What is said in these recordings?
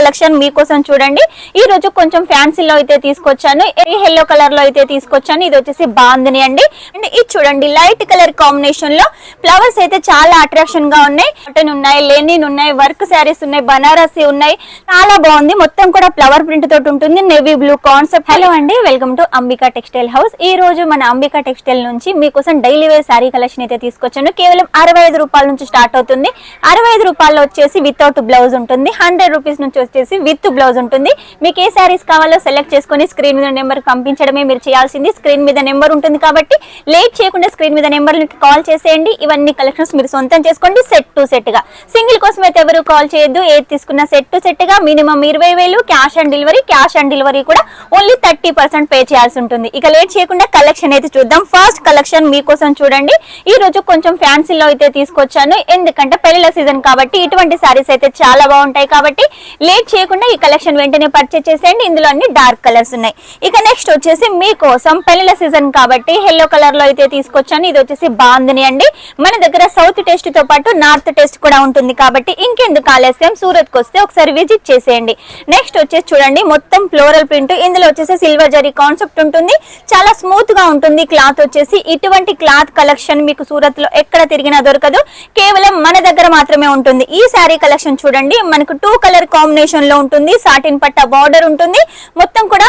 Collection మీకోసం చూడండి. ఈ రోజు కొంచెం ఫ్యాన్సీలో అయితే తీసుకొచ్చాను. ఈ yellow కలర్ లో అయితే తీసుకొచ్చాను. ఇది వచ్చేసి బాందిని అండి. అండ్ ఇది చూడండి లైట్ కలర్ కాంబినేషన్ లో ఫ్లవర్స్ అయితే చాలా అట్రాక్షన్ గా ఉన్నాయి. కాటన్ ఉన్నాయి, లెనిన్ ఉన్నాయి, వర్క్ శారీస్ ఉన్నాయి, బనారసి ఉన్నాయి. చాలా బాగుంది. మొత్తం కూడా ఫ్లవర్ ప్రింట్ తోటి ఉంటుంది. Navy blue concept. హలో అండి, welcome to Ambika textile house. ఈ రోజు మన అంబికా టెక్స్టైల్ నుంచి మీకోసం డైలీ వేర్ శారీ కలెక్షన్ అయితే తీసుకొచ్చాను. కేవలం 65 రూపాయల నుంచి స్టార్ట్ అవుతుంది. 65 రూపాయల్లో వచ్చేసి వితౌట్ బ్లౌజ్ ఉంటుంది. 100 రూపీస్ నుంచి వచ్చేసి విత్ బ్లౌజ్ ఉంటుంది. మీకు ఏ శారీస్ కావాలో సెలెక్ట్ చేసుకుని స్క్రీన్ మీద నెంబర్ పంపించడమే మీరు చేయాల్సింది. స్క్రీన్ మీద నెంబర్ ఉంటుంది కాబట్టి లేట్ చేయకుండా స్క్రీన్ మీద నెంబర్ కాల్ చేసేయండి. ఇవన్నీ కలెక్షన్స్ మీరు సొంతం చేసుకోండి. సెట్ టు సెట్ గా, సింగిల్ కోసం అయితే ఎవరు కాల్ చేయొద్దు. ఏది తీసుకున్న సెట్ టు సెట్ గా మినిమం 20,000 క్యాష్ ఆన్ డెలివరీ కూడా ఓన్లీ 30% పే చేయాల్సి ఉంటుంది. ఇక లేట్ చేయకుండా కలెక్షన్ అయితే చూద్దాం. ఫస్ట్ కలెక్షన్ మీకోసం చూడండి. ఈ రోజు కొంచెం ఫ్యాన్సీలో అయితే తీసుకొచ్చాను. ఎందుకంటే పెళ్లిల సీజన్ కాబట్టి ఇటువంటి శారీస్ అయితే చాలా బాగుంటాయి. కాబట్టి లేట్ చేయకుండా ఈ కలెక్షన్ వెంటనే పర్చేస్ చేసేయండి. ఇందులో అన్ని డార్క్ కలర్స్ ఉన్నాయి. ఇక నెక్స్ట్ వచ్చేసి మీకోసం పెళ్లిల సీజన్ కాబట్టి yellow కలర్ లో అయితే తీసుకొచ్చాను. ఇది వచ్చేసి బాందిని అండి. మన దగ్గర సౌత్ టేస్ట్ తో పాటు నార్త్ టేస్ట్ కూడా ఉంటుంది. కాబట్టి ఇంకెందుకు ఆలస్యం, సూరత్ కు వస్తే ఒకసారి విజిట్ చేసేయండి. నెక్స్ట్ వచ్చేసి చూడండి మొత్తం ఫ్లోరల్ ప్రింట్. ఇందులో వచ్చేసి సిల్వర్ జరీ కాన్సెప్ట్ ఉంటుంది. చాలా స్మూత్ గా ఉంటుంది. క్లాత్ వచ్చేసి ఇటువంటి క్లాత్ కలెక్షన్ మీకు సూరత్ లో ఎక్కడ తిరిగినా దొరకదు. కేవలం మన దగ్గర మాత్రమే ఉంటుంది. ఈ శారీ కలెక్షన్ చూడండి మనకు 2 కలర్ కాంబినేషన్ లో ఉంటుంది. సాటిన్ పట్టా బార్డర్ ఉంటుంది. మొత్తం కూడా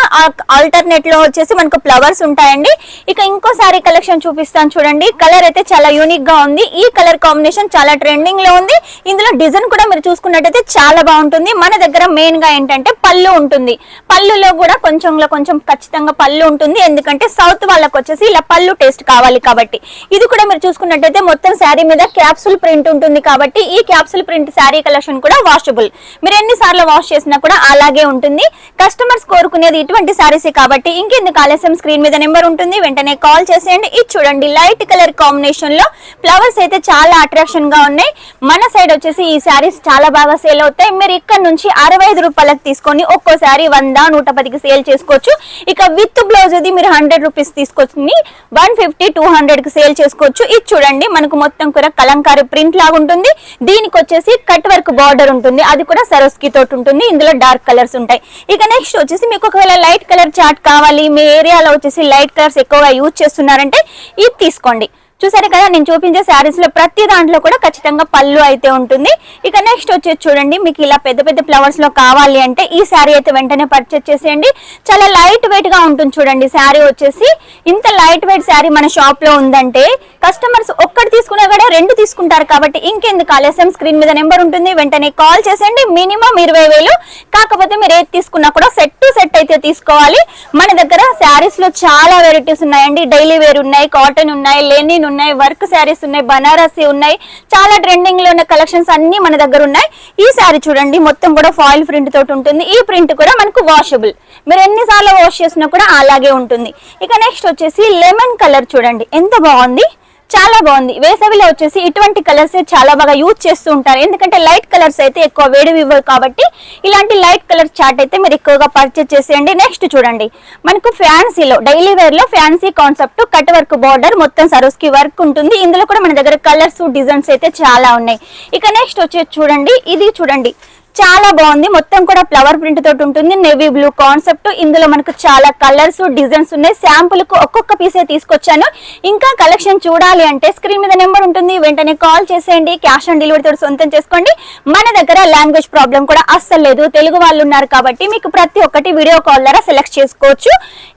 ఆల్టర్నేట్ లో వచ్చేసి మనకు ఫ్లవర్స్ ఉంటాయండి. ఇక ఇంకో శారీ కలెక్షన్ చూపిస్తాను చూడండి. కలర్ అయితే చాలా యూనిక్ గా ఉంది. ఈ కలర్ కాంబినేషన్ చాలా ట్రెండింగ్ లో ఉంది. ఇందులో డిజైన్ కూడా మీరు చూసుకున్నట్టయితే చాలా బాగుంటుంది. మన దగ్గర మెయిన్ గా ఏంటంటే పళ్ళు ఉంటుంది. పళ్ళులో కూడా కొంచెం ఖచ్చితంగా పళ్ళు ఉంటుంది. ఎందుకంటే సౌత్ వాళ్ళకి వచ్చేసి ఇలా పళ్ళు టేస్ట్ కావాలి కాబట్టి. ఇది కూడా మీరు చూసుకున్నట్టయితే మొత్తం శారీ మీద క్యాప్సూల్ ప్రింట్ ఉంటుంది. కాబట్టి ఈ క్యాప్సూల్ ప్రింట్ శారీ కలెక్షన్ కూడా వాషబుల్. మీరు ఎన్నిసార్లు వాష్ చేసినా కూడా అలాగే ఉంటుంది. కస్టమర్స్ కోరుకునేది ఇటువంటి శారీస్ కాబట్టి ఇంకెందుకు ఆలస్యం, స్క్రీన్ మీద నెంబర్ ఉంటుంది, వెంటనే కాల్ చేసేయండి. ఇది చూడండి లైట్ కలర్ కాంబినేషన్ లో ఫ్లవర్స్ అయితే చాలా అట్రాక్షన్ గా ఉన్నాయి. మన సైడ్ వచ్చేసి ఈ శారీస్ చాలా బాగా సేల్ అవుతాయి. మీరు ఇక్కడ నుంచి 65 రూపాయలకు తీసుకొని ఒక్కో శారీ 100, 110కి సేల్ చేసుకోవచ్చు. ఇక విత్ బ్లౌజ్ అది మీరు 100 రూపీస్ తీసుకొచ్చి 150, 200 కి సేల్ చేసుకోవచ్చు. ఇది చూడండి మనకు మొత్తం కూడా కలంకారీ ప్రింట్ లాగా ఉంటుంది. దీనికి వచ్చేసి కట్ వర్క్ బార్డర్ ఉంటుంది. అది కూడా సరోస్కి తోటి ఉంటుంది. ఇందులో డార్క్ కలర్స్ ఉంటాయి. ఇక నెక్స్ట్ వచ్చేసి మీకు ఒకవేళ లైట్ కలర్ చార్ట్ కావాలి, మీ ఏరియాలో వచ్చేసి లైట్ కలర్స్ ఎక్కువగా యూజ్ చేస్తున్నారంటే ఇది తీసుకోండి. చూసారు కదా, నేను చూపించే శారీస్ లో ప్రతి దాంట్లో కూడా ఖచ్చితంగా పళ్ళు అయితే ఉంటుంది. ఇక నెక్స్ట్ వచ్చేసి చూడండి మీకు ఇలా పెద్ద పెద్ద ఫ్లవర్స్ లో కావాలి అంటే ఈ శారీ అయితే వెంటనే పర్చేస్ చేసేయండి. చాలా లైట్ వెయిట్ గా ఉంటుంది. చూడండి శారీ వచ్చేసి ఇంత లైట్ వెయిట్ శారీ మన షాప్ లో ఉందంటే కస్టమర్స్ ఒక్కటి తీసుకునే కూడా 2 తీసుకుంటారు. కాబట్టి ఇంకెందుకు ఆలస్యం, స్క్రీన్ మీద నెంబర్ ఉంటుంది, వెంటనే కాల్ చేసేయండి. మినిమం 20,000. కాకపోతే మీరు ఏది తీసుకున్నా కూడా సెట్ టు సెట్ అయితే తీసుకోవాలి. మన దగ్గర శారీస్ లో చాలా వెరైటీస్ ఉన్నాయండి. డైలీ వేర్ ఉన్నాయి, కాటన్ ఉన్నాయి, లెనిన్ ఉన్నాయి, వర్క్ శారీస్ ఉన్నాయి, బనారసి ఉన్నాయి. చాలా ట్రెండింగ్ లో ఉన్న కలెక్షన్స్ అన్ని మన దగ్గర ఉన్నాయి. ఈ శారీ చూడండి మొత్తం కూడా ఫాయిల్ ప్రింట్ తోటి ఉంటుంది. ఈ ప్రింట్ కూడా మనకు వాషబుల్. మీరు ఎన్నిసార్లు వాష్ చేసినా కూడా అలాగే ఉంటుంది. ఇక నెక్స్ట్ వచ్చేసి లెమన్ కలర్ చూడండి ఎంత బాగుంది, చాలా బాగుంది. వేసవిలో వచ్చేసి ఇటువంటి కలర్స్ చాలా బాగా యూజ్ చేస్తూ ఉంటారు. ఎందుకంటే లైట్ కలర్స్ అయితే ఎక్కువ వేడి ఇవ్వవు. కాబట్టి ఇలాంటి లైట్ కలర్ చార్ట్ అయితే మీరు ఎక్కువగా పర్చేస్ చేసేయండి. నెక్స్ట్ చూడండి మనకు ఫ్యాన్సీలో డైలీ వేర్ లో fancy concept cut work border మొత్తం సరోస్కి వర్క్ ఉంటుంది. ఇందులో కూడా మన దగ్గర కలర్స్ డిజైన్స్ అయితే చాలా ఉన్నాయి. ఇక నెక్స్ట్ వచ్చేసి చూడండి ఇది చూడండి చాలా బాగుంది. మొత్తం కూడా ఫ్లవర్ ప్రింట్ తోటి ఉంటుంది. Navy blue concept. ఇందులో మనకు చాలా కలర్స్ డిజైన్స్ ఉన్నాయి. శాంపుల్ కు ఒక్కొక్క పీసే తీసుకొచ్చాను. ఇంకా కలెక్షన్ చూడాలి అంటే స్క్రీన్ మీద నెంబర్ ఉంటుంది, వెంటనే కాల్ చేసేయండి. క్యాష్ ఆన్ డెలివరీ తోటి సొంతం చేసుకోండి. మన దగ్గర లాంగ్వేజ్ ప్రాబ్లం కూడా అస్సలు లేదు. తెలుగు వాళ్ళు ఉన్నారు కాబట్టి మీకు ప్రతి ఒక్కటి వీడియో కాల్ ద్వారా సెలెక్ట్ చేసుకోవచ్చు.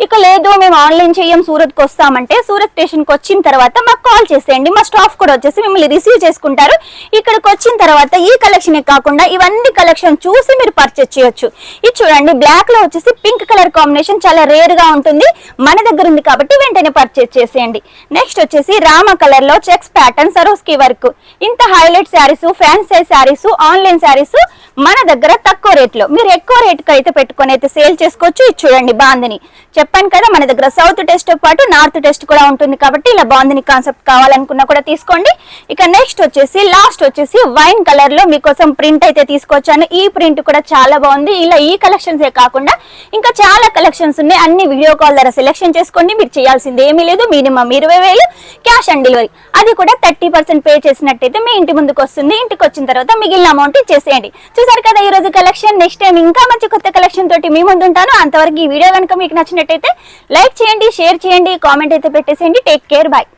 ఇక లేదు మేము ఆన్లైన్ చేయం, సూరత్ కు వస్తామంటే సూరత్ స్టేషన్ కి వచ్చిన తర్వాత మాకు కాల్ చేసేయండి. మా స్టాఫ్ కూడా వచ్చేసి మిమ్మల్ని రిసీవ్ చేసుకుంటారు. ఇక్కడికి వచ్చిన తర్వాత ఈ కలెక్షన్ కాకుండా ఇవన్నీ కలెక్షన్ చూసి మీరు పర్చేస్ చేయొచ్చు. ఇది చూడండి బ్లాక్ లో వచ్చేసి పింక్ కలర్ కాంబినేషన్ చాలా రేర్ గా ఉంటుంది. మన దగ్గర ఉంది కాబట్టి వెంటనే పర్చేస్ చేసేయండి. నెక్స్ట్ వచ్చేసి రామ కలర్ లో చెక్స్ ప్యాటర్న్ సరోస్కి వర్క్. ఇంత highlight saris, fancy saris, online saris మన దగ్గర తక్కువ రేట్ లో మీరు ఎక్కువ రేట్ కి అయితే పెట్టుకొని అయితే సేల్ చేసుకోవచ్చు. ఇది చూడండి బాందిని. చెప్పాను కదా మన దగ్గర సౌత్ టెస్ట్ తో పాటు నార్త్ టెస్ట్ కూడా ఉంటుంది. కాబట్టి ఇలా బాందిని కాన్సెప్ట్ కావాలనుకున్నా కూడా తీసుకోండి. ఇక నెక్స్ట్ వచ్చేసి లాస్ట్ వచ్చేసి వైన్ కలర్ లో మీకోసం ప్రింట్ అయితే తీసుకొచ్చాను. ఈ ప్రింట్ కూడా చాలా బాగుంది. ఇలా ఈ కలెక్షన్స్ ఏ కాకుండా ఇంకా చాలా కలెక్షన్స్ ఉన్నాయి. అన్ని వీడియో కాల్ ద్వారా సెలెక్షన్ చేసుకోండి. మీరు చేయాల్సింది ఏమీ లేదు. Minimum 20,000 cash on delivery. అది కూడా 30% పే చేసినట్టయితే మీ ఇంటి ముందుకు వస్తుంది. ఇంటికి వచ్చిన తర్వాత మిగిలిన అమౌంట్ ఇచ్చేసేయండి. చూసారు కదా ఈ రోజు కలెక్షన్. కలెక్షన్. నెక్స్ట్ టైం ఇంకా మంచి కొత్త కలెక్షన్ తోటి మీ ముందు ఉంటాను. అంతవరకు ఈ వీడియో కనుక మీకు నచ్చినట్టయితే లైక్ చేయండి, షేర్ చేయండి, కామెంట్ అయితే పెట్టేసేయండి. Take care, bye.